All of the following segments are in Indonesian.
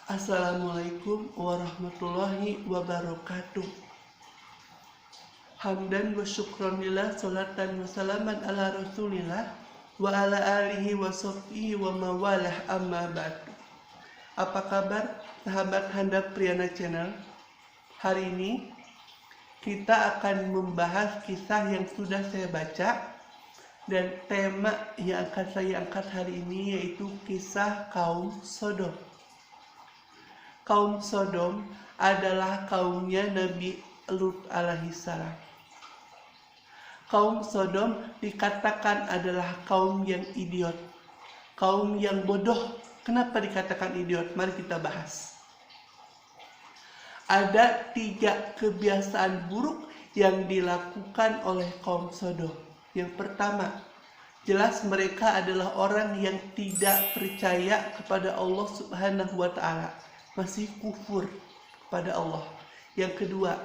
Assalamualaikum warahmatullahi wabarakatuh. Hamdan wa syukranillah, salatan wa salaman ala rasulillah wa ala alihi wa sahbihi wa mawalah, amma ba'du. Apa kabar sahabat Handap Priyana Channel? Hari ini kita akan membahas kisah yang sudah saya baca, dan tema yang akan saya angkat hari ini yaitu kisah kaum Sodom. Kaum Sodom adalah kaumnya Nabi Lut alaihissalam. Kaum Sodom dikatakan adalah kaum yang idiot, kaum yang bodoh. Kenapa dikatakan idiot? Mari kita bahas. Ada 3 kebiasaan buruk yang dilakukan oleh kaum Sodom. Yang pertama, jelas mereka adalah orang yang tidak percaya kepada Allah Subhanahu wa Ta'ala, masih kufur kepada Allah. Yang kedua,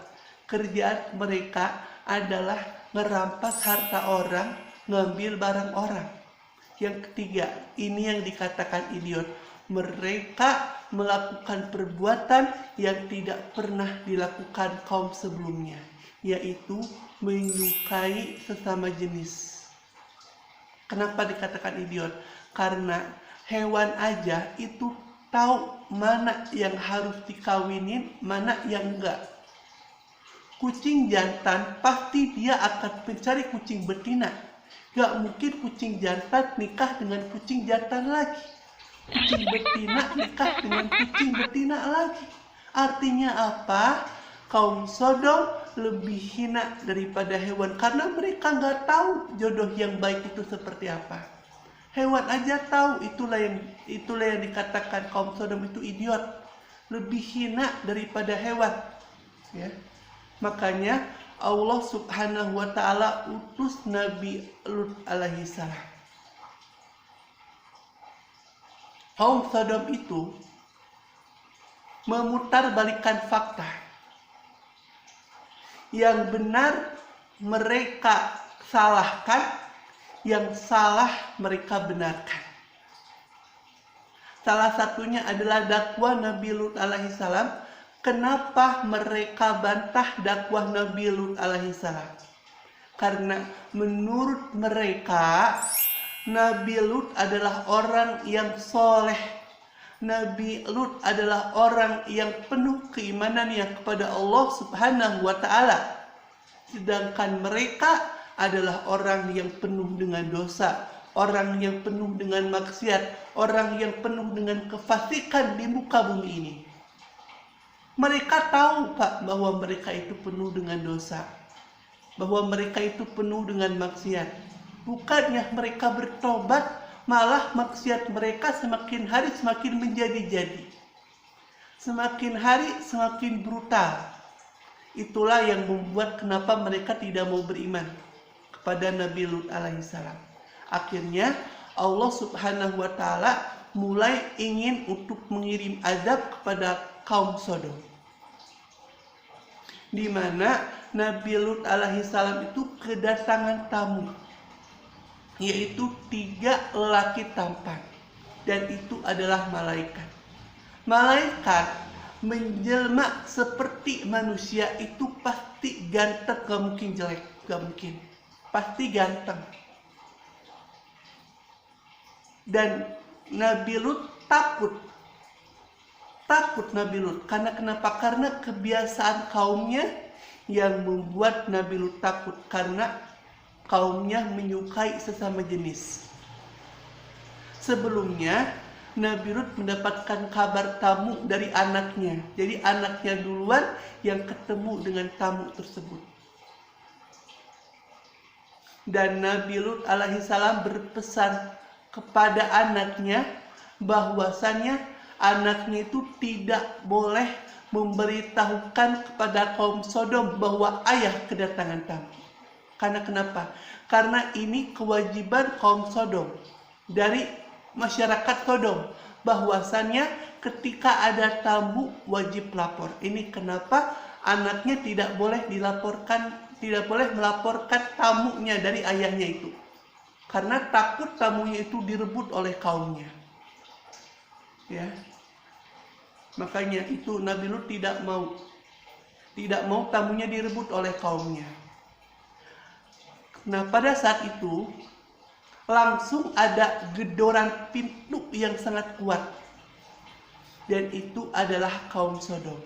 kerjaan mereka adalah merampas harta orang, ngambil barang orang. Yang ketiga, ini yang dikatakan idiot. Mereka melakukan perbuatan yang tidak pernah dilakukan kaum sebelumnya, yaitu menyukai sesama jenis. Kenapa dikatakan idiot? Karena hewan aja itu tahu mana yang harus dikawinin, mana yang enggak. Kucing jantan pasti dia akan mencari kucing betina. Gak mungkin kucing jantan nikah dengan kucing jantan lagi, kucing betina nikah dengan kucing betina lagi. Artinya apa? Kaum Sodom lebih hina daripada hewan, karena mereka nggak tahu jodoh yang baik itu seperti apa. Hewan aja tahu. Itulah yang dikatakan kaum Sodom itu idiot, lebih hina daripada hewan. Ya. Makanya Allah Subhanahu wa Ta'ala utus Nabi Lut alaihissalam. Kaum Sodom itu memutarbalikkan fakta. Yang benar mereka salahkan, yang salah mereka benarkan. Salah satunya adalah dakwah Nabi Lut alaihissalam. Kenapa mereka bantah dakwah Nabi Lut alaihissalam? Karena menurut mereka Nabi Lut adalah orang yang soleh. Nabi Lut adalah orang yang penuh keimanannya kepada Allah Subhanahu wa Ta'ala. Sedangkan mereka adalah orang yang penuh dengan dosa, orang yang penuh dengan maksiat, orang yang penuh dengan kefasikan di muka bumi ini. Mereka tahu, Pak, bahwa mereka itu penuh dengan dosa, bahwa mereka itu penuh dengan maksiat. Bukannya mereka bertobat, malah maksiat mereka semakin hari semakin menjadi-jadi, semakin hari semakin brutal. Itulah yang membuat kenapa mereka tidak mau beriman kepada Nabi Lut alaihissalam. Akhirnya Allah Subhanahu wa Ta'ala mulai ingin untuk mengirim azab kepada kaum Sodom, di mana Nabi Lut alaihissalam itu kedatangan tamu, yaitu 3 lelaki tampan, dan itu adalah malaikat. Malaikat menjelma seperti manusia itu pasti ganteng, gak mungkin jelek, gak mungkin, pasti ganteng. Dan Nabi Lut takut Nabi Lut. Karena kenapa? Karena kebiasaan kaumnya yang membuat Nabi Lut takut, karena kaumnya menyukai sesama jenis. Sebelumnya Nabi Lut mendapatkan kabar tamu dari anaknya. Jadi anaknya duluan yang ketemu dengan tamu tersebut. Dan Nabi Lut alaihissalam berpesan kepada anaknya bahwasannya anaknya itu tidak boleh memberitahukan kepada kaum Sodom bahwa ayah kedatangan tamu. Karena kenapa? Karena ini kewajiban kaum Sodom dari masyarakat Sodom, bahwasannya ketika ada tamu wajib lapor. Ini kenapa anaknya tidak boleh melaporkan tamunya dari ayahnya itu, karena takut tamunya itu direbut oleh kaumnya. Ya. Makanya itu Nabi Lut tidak mau tamunya direbut oleh kaumnya. Nah, pada saat itu langsung ada gedoran pintu yang sangat kuat. Dan itu adalah kaum Sodom.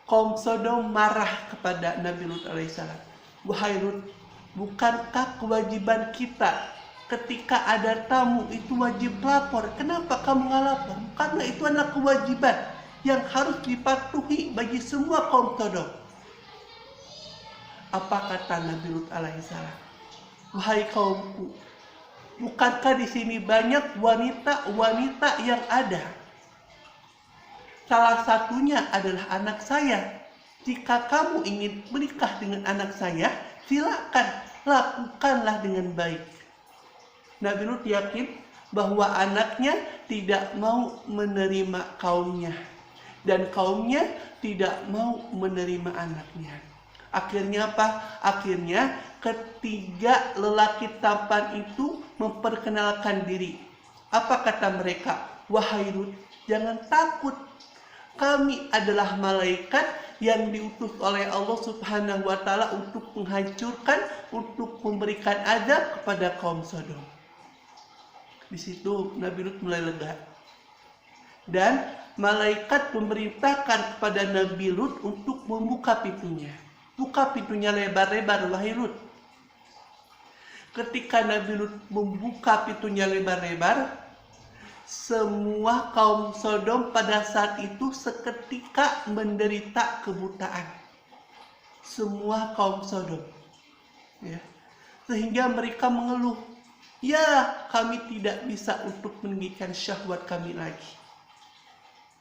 Kaum Sodom marah kepada Nabi Lut alaihissalam. Wahai Lut, bukankah kewajiban kita ketika ada tamu itu wajib lapor? Kenapa kamu nggak lapor? Karena itu adalah kewajiban yang harus dipatuhi bagi semua kaum Sodom. Apa kata Nabi Lut alaihissalam? Wahai kaumku, bukankah di sini banyak wanita-wanita yang ada? Salah satunya adalah anak saya. Jika kamu ingin menikah dengan anak saya, silakan lakukanlah dengan baik. Nabi Lut yakin bahwa anaknya tidak mau menerima kaumnya, dan kaumnya tidak mau menerima anaknya. Akhirnya apa? Akhirnya ketiga lelaki tampan itu memperkenalkan diri. Apa kata mereka? Wahai Lut, jangan takut. Kami adalah malaikat yang diutus oleh Allah Subhanahu wa Ta'ala untuk menghancurkan, untuk memberikan azab kepada kaum Sodom. Di situ Nabi Lut mulai lega. Dan malaikat memerintahkan kepada Nabi Lut untuk membuka pintunya. Buka pintunya lebar-lebar, wahai Lut. Ketika Nabi Lut membuka pintunya lebar-lebar, semua kaum Sodom pada saat itu seketika menderita kebutaan. Semua kaum Sodom, ya. Sehingga mereka mengeluh, ya, kami tidak bisa untuk meninggikan syahwat kami lagi.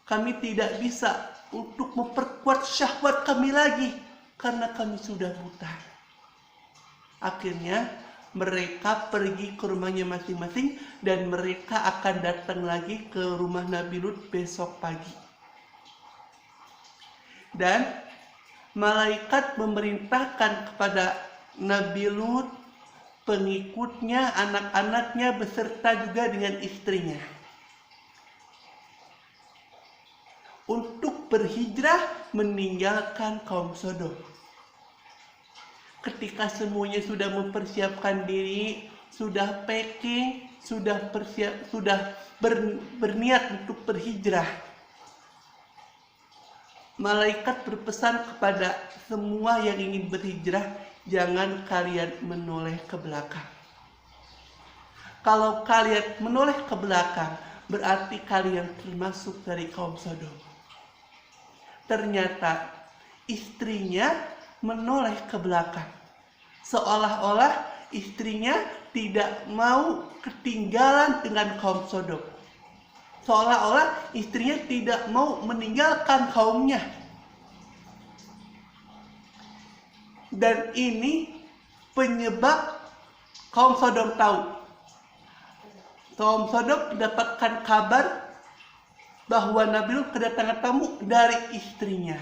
Kami tidak bisa untuk memperkuat syahwat kami lagi karena kami sudah buta. Akhirnya mereka pergi ke rumahnya masing-masing dan mereka akan datang lagi ke rumah Nabi Lut besok pagi. Dan malaikat memerintahkan kepada Nabi Lut, pengikutnya, anak-anaknya beserta juga dengan istrinya untuk berhijrah meninggalkan kaum Sodom. Ketika semuanya sudah mempersiapkan diri, sudah packing, sudah berniat untuk berhijrah, malaikat berpesan kepada semua yang ingin berhijrah, jangan kalian menoleh ke belakang. Kalau kalian menoleh ke belakang, berarti kalian termasuk dari kaum Sodom. Ternyata istrinya menoleh ke belakang, seolah-olah istrinya tidak mau ketinggalan dengan kaum Sodom, seolah-olah istrinya tidak mau meninggalkan kaumnya. Dan ini penyebab kaum Sodom tahu. Kaum Sodom mendapatkan kabar bahwa Nabi Lut kedatangan tamu dari istrinya.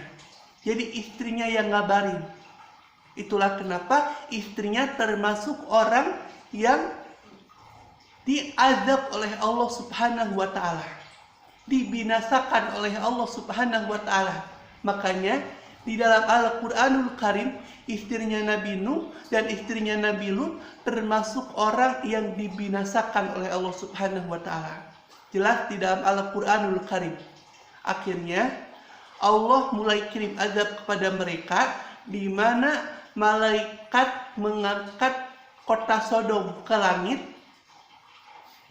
Jadi istrinya yang ngabarin. Itulah kenapa istrinya termasuk orang yang diazab oleh Allah Subhanahu wa Ta'ala, dibinasakan oleh Allah Subhanahu wa Ta'ala. Makanya di dalam Al-Quranul Karim, istrinya Nabi Nuh dan istrinya Nabi Lut termasuk orang yang dibinasakan oleh Allah Subhanahu wa Ta'ala. Jelas di dalam Al-Quranul Karim. Akhirnya Allah mulai kirim azab kepada mereka, di mana malaikat mengangkat kota Sodom ke langit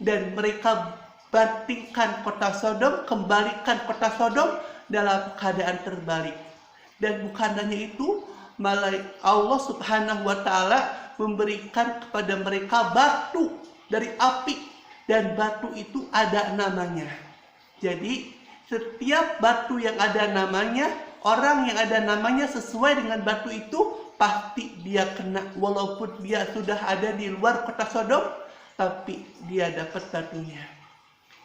dan mereka bantingkan kota Sodom, kembalikan kota Sodom dalam keadaan terbalik. Dan bukan hanya itu, Allah Subhanahu wa Ta'ala memberikan kepada mereka batu dari api, dan batu itu ada namanya. Jadi setiap batu yang ada namanya, orang yang ada namanya sesuai dengan batu itu, pasti dia kena. Walaupun dia sudah ada di luar kota Sodom, tapi dia dapat batunya.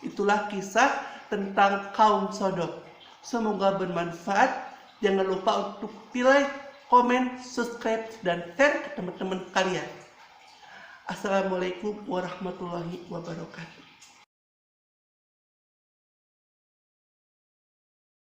Itulah kisah tentang kaum Sodom. Semoga bermanfaat. Jangan lupa untuk like, komen, subscribe, dan share ke teman-teman kalian. Assalamualaikum warahmatullahi wabarakatuh.